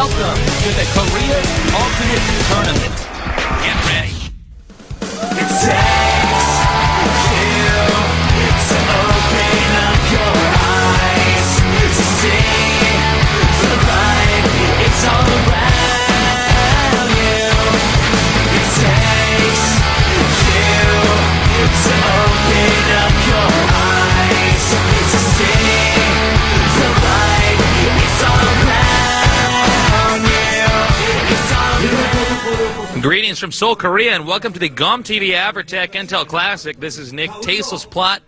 Welcome to the Korea Ultimate Tournament. Get ready. It takes you to open up your eyes to see the light. It's all around you. It takes you to open up your eyes to see the light. It's all around you. It's all around you. Greetings from Seoul, Korea, and welcome to the GOM TV Avertech Intel Classic. This is Nick Tasteless Plot,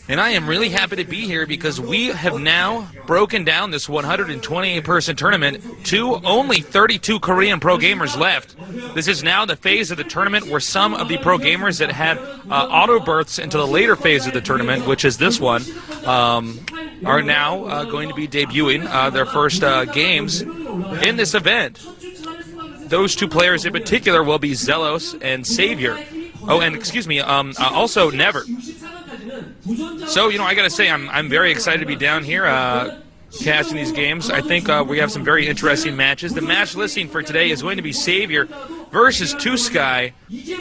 and I am really happy to be here because we have now broken down this 128-person tournament to only 32 Korean pro gamers left. This is now the phase of the tournament where some of the pro gamers that had auto berths into the later phase of the tournament, which is this one, are now going to be debuting their first games in this event. Those two players in particular will be Zelos and Savior. Oh, and excuse me, also Never. So, I gotta say, I'm very excited to be down here casting these games. I think we have some very interesting matches. The match listing for today is going to be Savior versus Two Sky,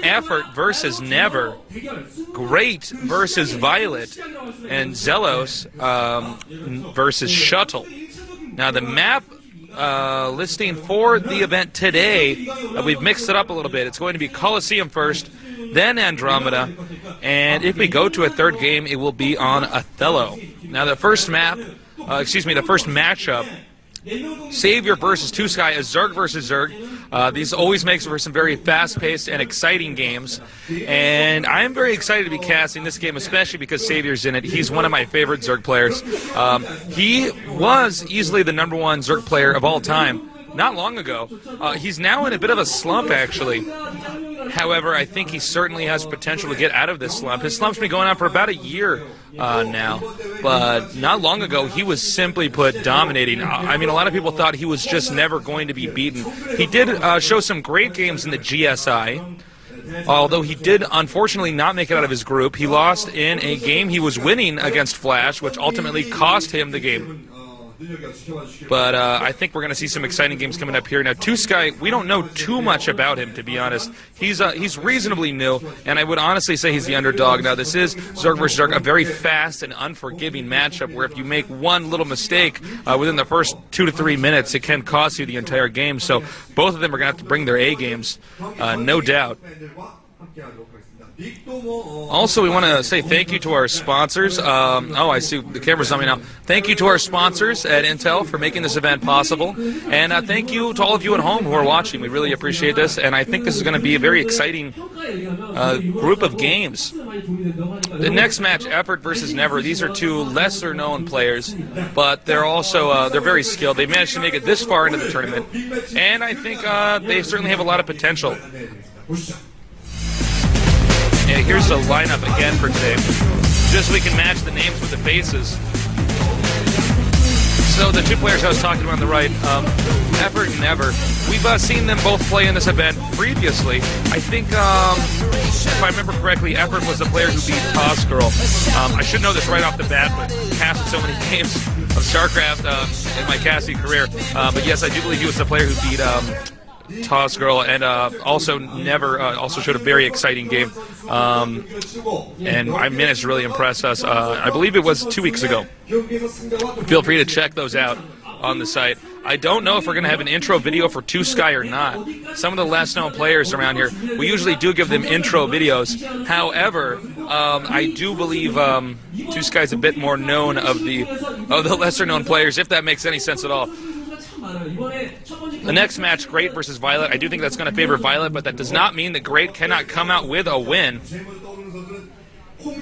Effort versus Never, Great versus Violet, and Zelos versus Shuttle. Now, the map listing for the event today, we've mixed it up a little bit. It's going to be 콜로세움 first, then Andromeda, and if we go to a third game, it will be on Othello. Now the first the first matchup, Savior versus Two Sky, is Zerg versus Zerg. These always makes for some very fast-paced and exciting games, and I'm very excited to be casting this game, especially because Savior's in it. He's one of my favorite Zerg players. He was easily the #1 Zerg player of all time not long ago. He's now in a bit of a slump, actually. However, I think he certainly has potential to get out of this slump. His slump's been going on for about a year now, but not long ago he was simply put dominating. I mean, a lot of people thought he was just never going to be beaten. He did show some great games in the GSI, although he did unfortunately not make it out of his group. He lost in a game he was winning against Flash, which ultimately cost him the game. But I think we're going to see some exciting games coming up here. Now, Two Sky, we don't know too much about him, to be honest. He's reasonably new, and I would honestly say he's the underdog. Now, this is Zerg versus Zerg, a very fast and unforgiving matchup where if you make one little mistake within the first 2 to 3 minutes, it can cost you the entire game. So both of them are going to have to bring their A games, no doubt. Also, we want to say thank you to our sponsors. Oh, I see the camera's on me now. Thank you to our sponsors at Intel for making this event possible. And thank you to all of you at home who are watching. We really appreciate this. And I think this is going to be a very exciting group of games. The next match, Effort versus Never. These are two lesser-known players, but they're also they're very skilled. They managed to make it this far into the tournament. And I think they certainly have a lot of potential. Yeah, here's the lineup again for today, just so we can match the names with the faces. So the two players I was talking about on the right, Effort and Never, we've seen them both play in this event previously. I think, if I remember correctly, Effort was the player who beat Toss Girl. I should know this right off the bat, but casted so many games of StarCraft in my casting career. But yes, I do believe he was the player who beat Toss Girl, and also Never also showed a very exciting game, and I managed to really impress us. I believe it was 2 weeks ago. Feel free to check those out on the site. I don't know if we're going to have an intro video for Two Sky or not. Some of the less known players around here, we usually do give them intro videos. However, I do believe Two Sky is a bit more known of the lesser known players, if that makes any sense at all. The next match, Great versus Violet, I do think that's going to favor Violet, but that does not mean that Great cannot come out with a win.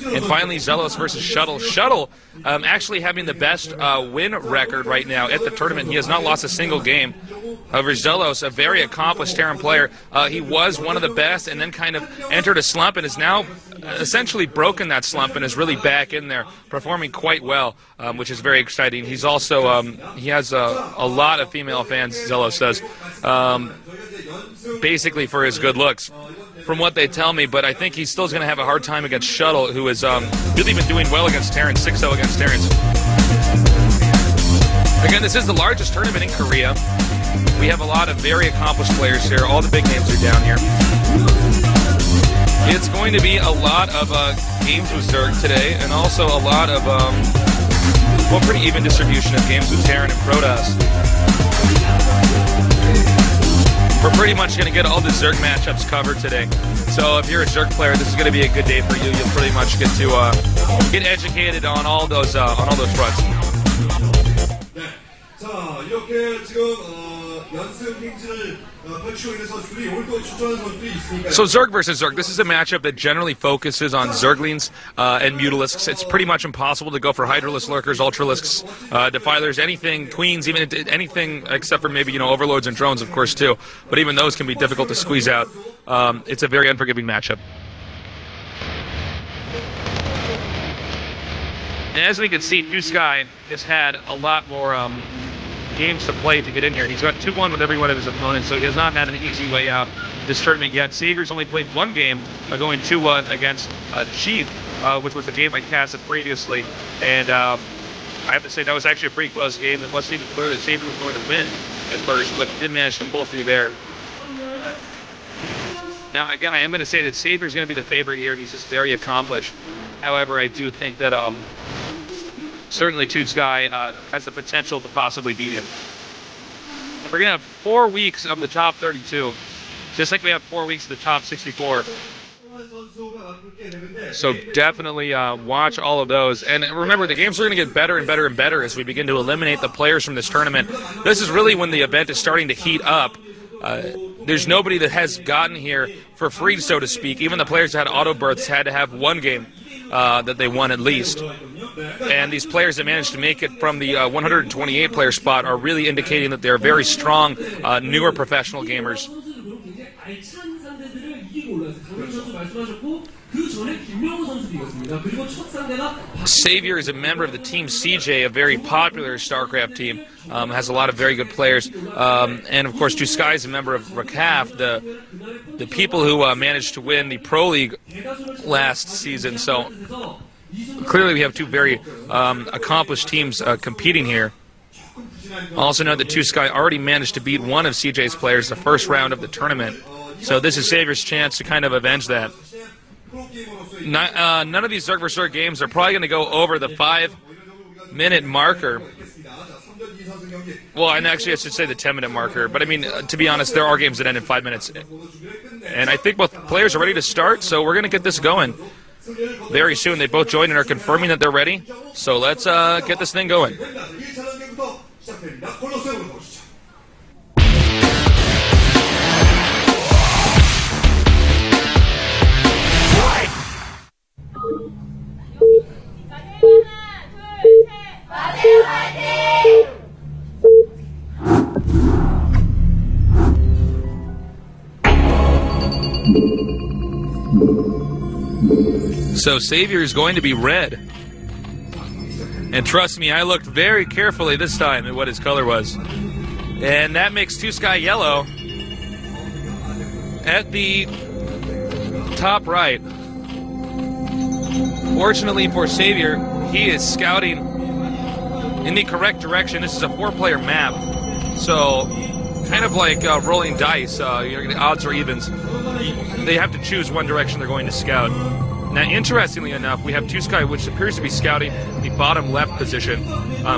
And finally, Zelos versus Shuttle. Shuttle actually having the best win record right now at the tournament. He has not lost a single game. However, Zelos, a very accomplished Terran player, he was one of the best and then kind of entered a slump and is now essentially broken that slump and is really back in there, performing quite well, which is very exciting. He's also, he has a lot of female fans, Zelos does, basically for his good looks, from what they tell me, but I think he's still going to have a hard time against Shuttle, who has really been doing well against Terrans, 6-0 against Terrans. Again, this is the largest tournament in Korea. We have a lot of very accomplished players here. All the big names are down here. It's going to be a lot of games with Zerg today, and also a lot of, well, pretty even distribution of games with Terran and Protoss. We're pretty much going to get all the Zerg matchups covered today. So if you're a Zerg player, this is going to be a good day for you. You'll pretty much get to get educated on all those fronts. 자, 이렇게 지금 연습 행진을 펼치고 있는 선수들이 오늘 또 출전하는 선수들이 있으니까. So Zerg versus Zerg, this is a matchup that generally focuses on Zerglings and Mutalisks. It's pretty much impossible to go for Hydralisks, Lurkers, Ultralisks, Defilers, anything, Queens, even anything except for maybe, Overlords and Drones, of course, too. But even those can be difficult to squeeze out. It's a very unforgiving matchup. And as we can see, New Sky has had a lot more games to play to get in here. He's got 2-1 with every one of his opponents, so he has not had an easy way out this tournament yet. Savior's only played one game, going 2-1 against Chief, which was a game I casted previously. And I have to say, that was actually a pretty close game. It wasn't even clear that Savior was going to win at first, but did manage to pull through there. Now, again, I am going to say that Savior's going to be the favorite here. He's just very accomplished. However, I do think that certainly Toot Sky has the potential to possibly beat him. We're going to have 4 weeks of the top 32, just like we have 4 weeks of the top 64. So definitely watch all of those. And remember, the games are going to get better and better and better as we begin to eliminate the players from this tournament. This is really when the event is starting to heat up. There's nobody that has gotten here for free, so to speak. Even the players that had auto berths had to have one game that they won at least. And these players that managed to make it from the 128 player spot are really indicating that they're very strong, newer professional gamers. Savior is a member of the Team CJ, a very popular StarCraft team. Has a lot of very good players. And of course, Two Sky is a member of Rakaf, the people who managed to win the Pro League last season. So clearly we have two very accomplished teams competing here. Also note that Two Sky already managed to beat one of CJ's players the first round of the tournament. So this is Savior's chance to kind of avenge that. None of these Zerg vs. Zerg games are probably going to go over the 5-minute marker. Well, and actually I should say the 10-minute marker. But I mean, to be honest, there are games that end in 5 minutes. And I think both players are ready to start, so we're going to get this going very soon. They both joined and are confirming that they're ready. So let's get this thing going. So Savior is going to be red. And trust me, I looked very carefully this time at what his color was. And that makes Two Sky yellow at the top right. Fortunately for Savior, he is scouting in the correct direction. This is a 4-player map. So kind of like rolling dice, odds or evens. They have to choose one direction they're going to scout. Now, interestingly enough, we have Two Sky, which appears to be scouting the bottom left position,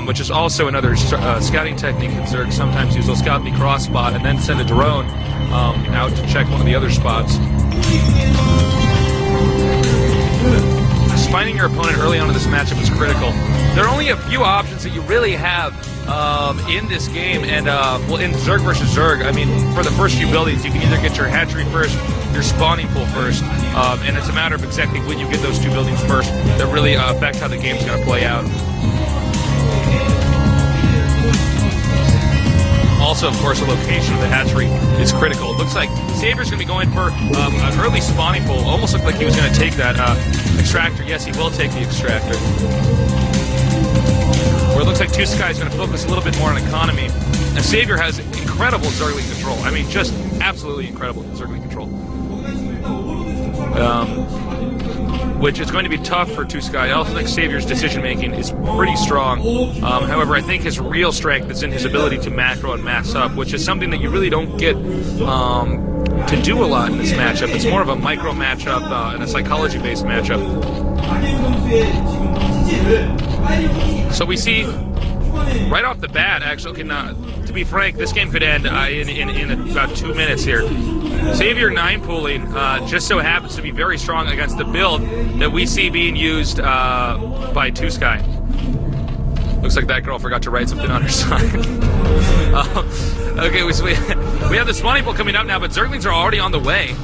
which is also another scouting technique that Zerg sometimes use. They'll scout the cross spot and then send a drone out to check one of the other spots. Finding your opponent early on in this matchup is critical. There are only a few options that you really have in this game, and well, in Zerg versus Zerg, I mean, for the first few buildings, you can either get your hatchery first, your spawning pool first, and it's a matter of exactly when you get those two buildings first that really affect how the game's going to play out. Also, of course, the location of the hatchery is critical. It looks like Savior's going to be going for an early spawning pool. Almost looked like he was going to take that extractor. Yes, he will take the extractor. Where it looks like Two Sky is going to focus a little bit more on economy. And Savior has incredible Zergling control. I mean, just absolutely incredible Zergling control. which is going to be tough for Tuska. I also think Savior's decision-making is pretty strong. However, I think his real strength is in his ability to macro and mass up, which is something that you really don't get to do a lot in this matchup. It's more of a micro matchup and a psychology-based matchup. So we see right off the bat, actually, to be frank, this game could end in about 2 minutes here. Savior 9 pooling just so happens to be very strong against the build that we see being used by Tuska. Looks like that girl forgot to write something on her sign. Okay, we have the Spawning Pool coming up now, but Zerglings are already on the way.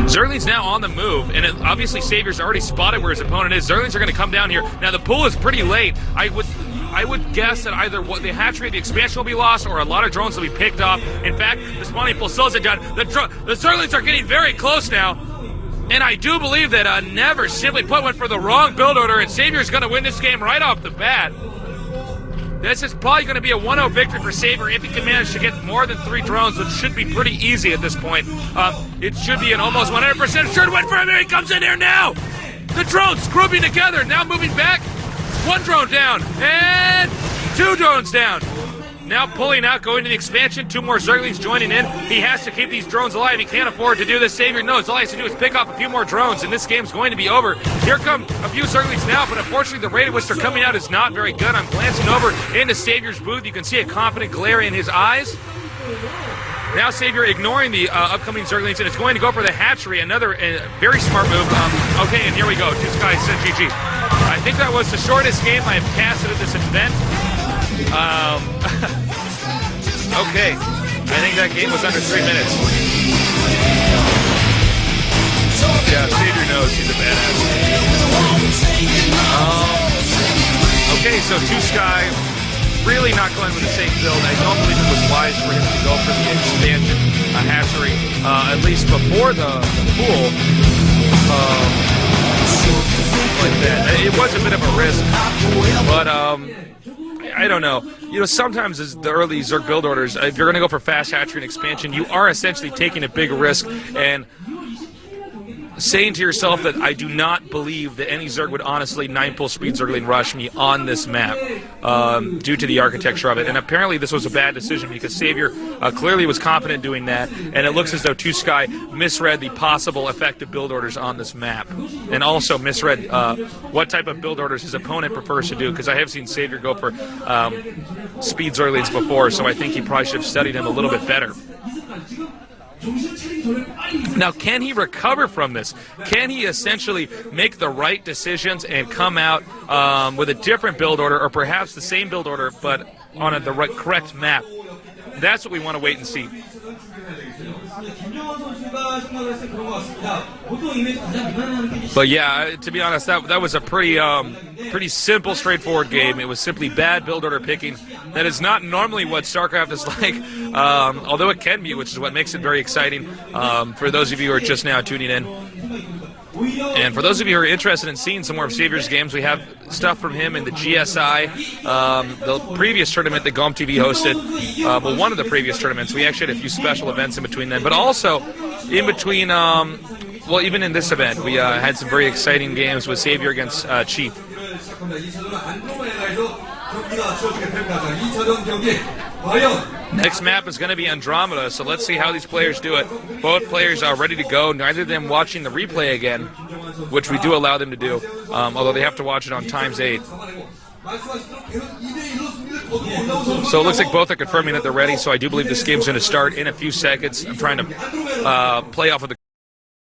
Zergling's now on the move, and obviously Savior's already spotted where his opponent is. Zerglings are going to come down here. Now the pool is pretty late. I would guess that either the hatchery, the expansion will be lost, or a lot of drones will be picked off. In fact, the Spawning Pool slows it down. The Zerglings are getting very close now. And I do believe that Never simply put one for the wrong build order, and Savior's going to win this game right off the bat. This is probably going to be a 1-0 victory for Savior if he can manage to get more than 3 drones, which should be pretty easy at this point. It should be an almost 100% sure win for him. Here he comes in here now. The drones grouping together, now moving back. 1 drone down, and 2 drones down. Now pulling out, going to the expansion. 2 more Zerglings joining in. He has to keep these drones alive. He can't afford to do this. Savior knows all he has to do is pick off a few more drones, and this game's going to be over. Here come a few Zerglings now, but unfortunately the rate at which they're coming out is not very good. I'm glancing over into Savior's booth. You can see a confident glare in his eyes. Now Savior ignoring the upcoming Zerglings, and it's going to go for the hatchery. Another very smart move. Okay, and here we go. Tuska said GG. I think that was the shortest game I have casted at this event. Okay, I think that game was under 3 minutes. Yeah, Savior knows he's a badass. Okay, so Tuska really not going with the same build. I don't believe it was wise for him to go for the expansion hatchery, at least before the pool. Like that. It was a bit of a risk, but I don't know. You know, sometimes as the early Zerg build orders, if you're going to go for fast hatchery and expansion, you are essentially taking a big risk and saying to yourself that I do not believe that any Zerg would honestly 9-pull speed Zergling rush me on this map due to the architecture of it. And apparently this was a bad decision because Savior clearly was confident doing that, and it looks as though Tuska misread the possible effective build orders on this map, and also misread what type of build orders his opponent prefers to do, because I have seen Savior go for speed Zerglings before, so I think he probably should have studied him a little bit better. Now, can he recover from this? Can he essentially make the right decisions and come out with a different build order, or perhaps the same build order but on the correct map? That's what we want to wait and see. But yeah, to be honest, that was a pretty simple, straightforward game. It was simply bad build order picking. That is not normally what StarCraft is like, although it can be, which is what makes it very exciting for those of you who are just now tuning in. And for those of you who are interested in seeing some more of Savior's games, we have stuff from him in the GSI, the previous tournament that GOM TV hosted, well, one of the previous tournaments. We actually had a few special events in between then, but also in between, well, even in this event, we had some very exciting games with Savior against Chief. Next map is going to be Andromeda, so let's see how these players do it. Both players are ready to go, neither of them watching the replay again, which we do allow them to do, although they have to watch it on ×8. So it looks like both are confirming that they're ready, so I do believe this game's going to start in a few seconds. I'm trying to play off of the